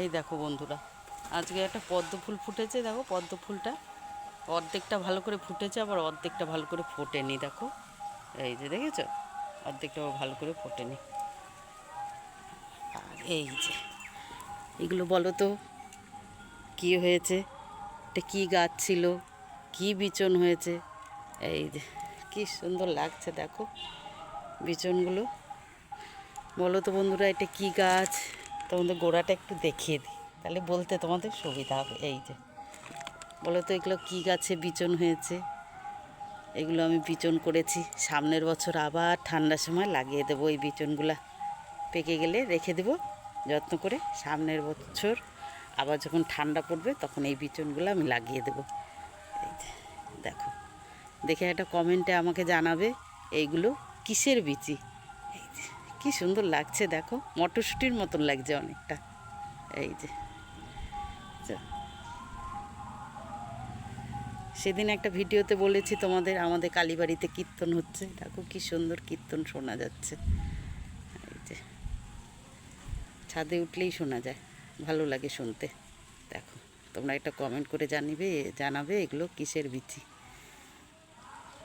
এই দেখো বন্ধুরা, আজকে একটা পদ্ম ফুল ফুটেছে। দেখো পদ্ম ফুলটা অর্ধেকটা ভালো করে ফুটেছে, আবার অর্ধেকটা ভালো করে ফোটেনি। দেখো এই যে দেখেছ, অর্ধেকটা ভালো করে ফোটেনি। আর এই যে এগুলো বলো তো কী হয়েছে, এটা কী গাছ ছিল, কী বিচন হয়েছে। এই যে কী সুন্দর লাগছে দেখো বিচনগুলো। বলো তো বন্ধুরা এটা কী গাছ, তোমাদের গোড়াটা একটু দেখিয়ে দিই, তাহলে বলতে তোমাদের সুবিধা হবে। এই যে বলো তো এগুলো কী গাছে বিচন হয়েছে। এগুলো আমি বিচন করেছি, সামনের বছর আবার ঠান্ডার সময় লাগিয়ে দেবো। এই বিচনগুলা পেকে গেলে রেখে দেবো যত্ন করে, সামনের বছর আবার যখন ঠান্ডা পড়বে তখন এই বিচনগুলো আমি লাগিয়ে দেবো। এই যে দেখো, দেখে একটা কমেন্টে আমাকে জানাবে এইগুলো কিসের বিচি। এই যে কী সুন্দর লাগছে দেখো, মটরশুঁটির মতন লাগছে অনেকটা। এই যে সেদিন একটা ভিডিওতে বলেছি তোমাদের, আমাদের কালীবাড়িতে কীর্তন হচ্ছে। দেখো কী সুন্দর কীর্তন শোনা যাচ্ছে। এই যে ছাদে উঠলেই শোনা যায়, ভালো লাগে শুনতে। দেখো তোমরা একটা কমেন্ট করে জানাবে এগুলো কিসের বিচি।